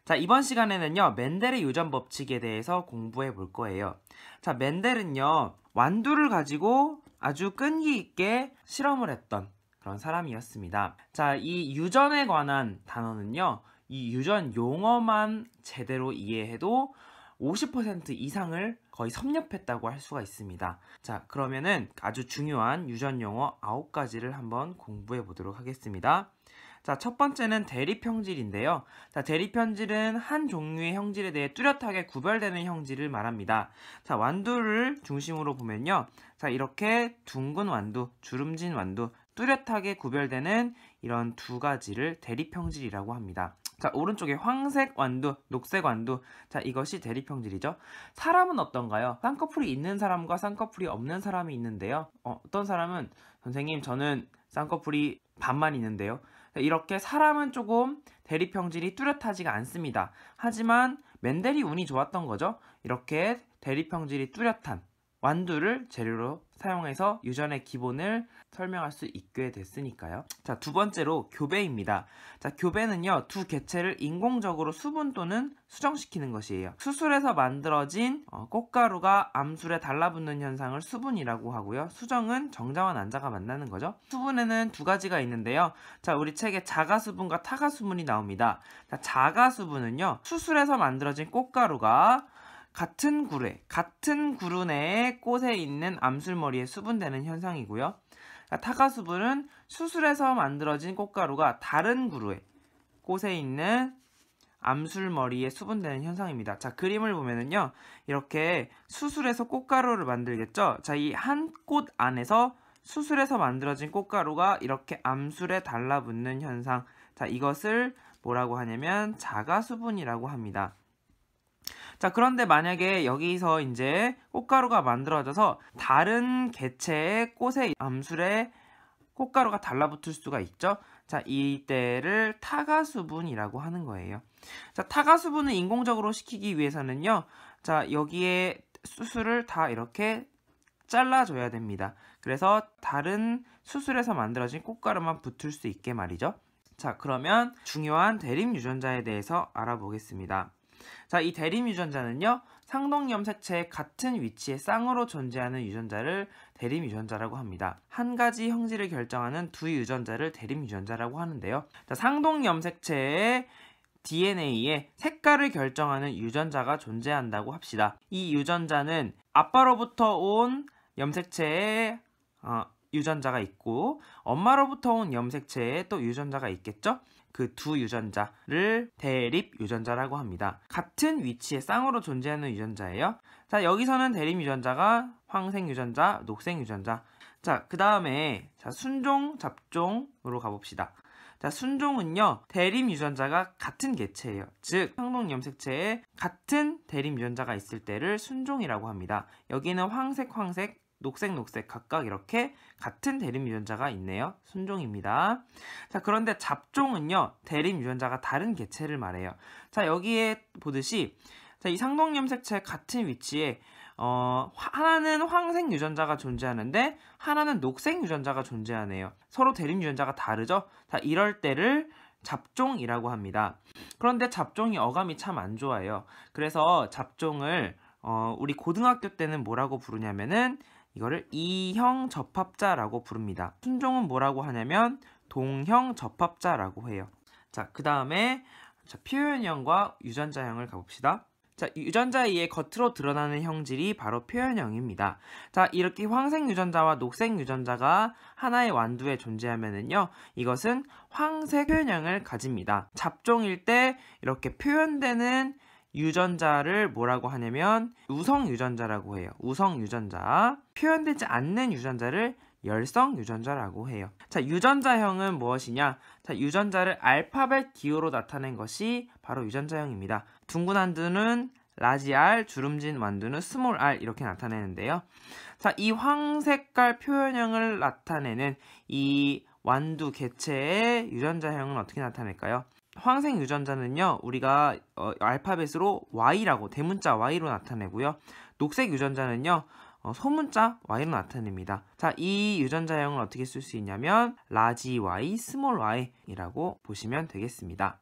자, 이번 시간에는요, 멘델의 유전 법칙에 대해서 공부해 볼 거예요. 자, 멘델은요, 완두를 가지고 아주 끈기 있게 실험을 했던 그런 사람이었습니다. 자, 이 유전에 관한 단어는요, 이 유전 용어만 제대로 이해해도 50% 이상을 거의 섭렵했다고 할 수가 있습니다. 자, 그러면은 아주 중요한 유전 용어 9가지를 한번 공부해 보도록 하겠습니다. 자, 첫 번째는 대립형질인데요. 자, 대립형질은 한 종류의 형질에 대해 뚜렷하게 구별되는 형질을 말합니다. 자, 완두를 중심으로 보면요. 자, 이렇게 둥근 완두, 주름진 완두, 뚜렷하게 구별되는 이런 두 가지를 대립형질이라고 합니다. 자, 오른쪽에 황색 완두, 녹색 완두. 자, 이것이 대립형질이죠. 사람은 어떤가요? 쌍꺼풀이 있는 사람과 쌍꺼풀이 없는 사람이 있는데요. 어떤 사람은 선생님 저는 쌍꺼풀이 반만 있는데요. 이렇게 사람은 조금 대립형질이 뚜렷하지가 않습니다. 하지만 멘델이 운이 좋았던 거죠. 이렇게 대립형질이 뚜렷한 완두를 재료로 사용해서 유전의 기본을 설명할 수 있게 됐으니까요. 자, 두 번째로 교배입니다. 자, 교배는요, 두 개체를 인공적으로 수분 또는 수정시키는 것이에요. 수술에서 만들어진 꽃가루가 암술에 달라붙는 현상을 수분이라고 하고요. 수정은 정자와 난자가 만나는 거죠. 수분에는 두 가지가 있는데요. 자, 우리 책에 자가수분과 타가수분이 나옵니다. 자, 자가수분은요, 수술에서 만들어진 꽃가루가 같은 구루 내에 꽃에 있는 암술머리에 수분되는 현상이고요. 타가수분은 수술에서 만들어진 꽃가루가 다른 구루에 꽃에 있는 암술머리에 수분되는 현상입니다. 자, 그림을 보면은요, 이렇게 수술에서 꽃가루를 만들겠죠. 자, 이 한 꽃 안에서 수술에서 만들어진 꽃가루가 이렇게 암술에 달라붙는 현상. 자, 이것을 뭐라고 하냐면 자가수분이라고 합니다. 자, 그런데 만약에 여기서 이제 꽃가루가 만들어져서 다른 개체의 꽃의 암술에 꽃가루가 달라붙을 수가 있죠. 자, 이때를 타가수분이라고 하는 거예요. 자, 타가수분을 인공적으로 시키기 위해서는요, 자, 여기에 수술을 다 이렇게 잘라줘야 됩니다. 그래서 다른 수술에서 만들어진 꽃가루만 붙을 수 있게 말이죠. 자, 그러면 중요한 대립 유전자에 대해서 알아보겠습니다. 자, 이 대립 유전자는요, 상동염색체의 같은 위치에 쌍으로 존재하는 유전자를 대립 유전자라고 합니다. 한 가지 형질을 결정하는 두 유전자를 대립 유전자라고 하는데요. 자, 상동염색체의 DNA의 색깔을 결정하는 유전자가 존재한다고 합시다. 이 유전자는 아빠로부터 온 염색체의 유전자가 있고 엄마로부터 온 염색체에 또 유전자가 있겠죠? 그 두 유전자를 대립 유전자라고 합니다. 같은 위치에 쌍으로 존재하는 유전자예요. 자, 여기서는 대립 유전자가 황색 유전자, 녹색 유전자. 자, 그 다음에 순종, 잡종으로 가봅시다. 자, 순종은요, 대립 유전자가 같은 개체예요. 즉, 상동염색체에 같은 대립 유전자가 있을 때를 순종이라고 합니다. 여기는 황색, 녹색 각각 이렇게 같은 대립 유전자가 있네요. 순종입니다. 자, 그런데 잡종은요, 대립 유전자가 다른 개체를 말해요. 자, 여기에 보듯이 자, 이 상동염색체 같은 위치에 하나는 황색 유전자가 존재하는데 하나는 녹색 유전자가 존재하네요. 서로 대립 유전자가 다르죠? 자, 이럴 때를 잡종이라고 합니다. 그런데 잡종이 어감이 참 안 좋아요. 그래서 잡종을 우리 고등학교 때는 뭐라고 부르냐면은 이거를 이형 접합자라고 부릅니다. 순종은 뭐라고 하냐면 동형 접합자라고 해요. 자, 그 다음에 표현형과 유전자형을 가봅시다. 자, 유전자에 겉으로 드러나는 형질이 바로 표현형입니다. 자, 이렇게 황색 유전자와 녹색 유전자가 하나의 완두에 존재하면은요, 이것은 황색 표현형을 가집니다. 잡종일 때 이렇게 표현되는 유전자를 뭐라고 하냐면 우성 유전자라고 해요. 우성 유전자. 표현되지 않는 유전자를 열성 유전자라고 해요. 자, 유전자형은 무엇이냐? 자, 유전자를 알파벳 기호로 나타낸 것이 바로 유전자형입니다. 둥근 완두는 라지 R, 주름진 완두는 스몰 r 이렇게 나타내는데요. 자, 이 황색깔 표현형을 나타내는 이 완두 개체의 유전자형은 어떻게 나타낼까요? 황색 유전자는요, 우리가 알파벳으로 Y라고, 대문자 Y로 나타내고요. 녹색 유전자는요, 소문자 y로 나타냅니다. 자, 이 유전자형을 어떻게 쓸 수 있냐면 라지 y, 스몰 y이라고 보시면 되겠습니다.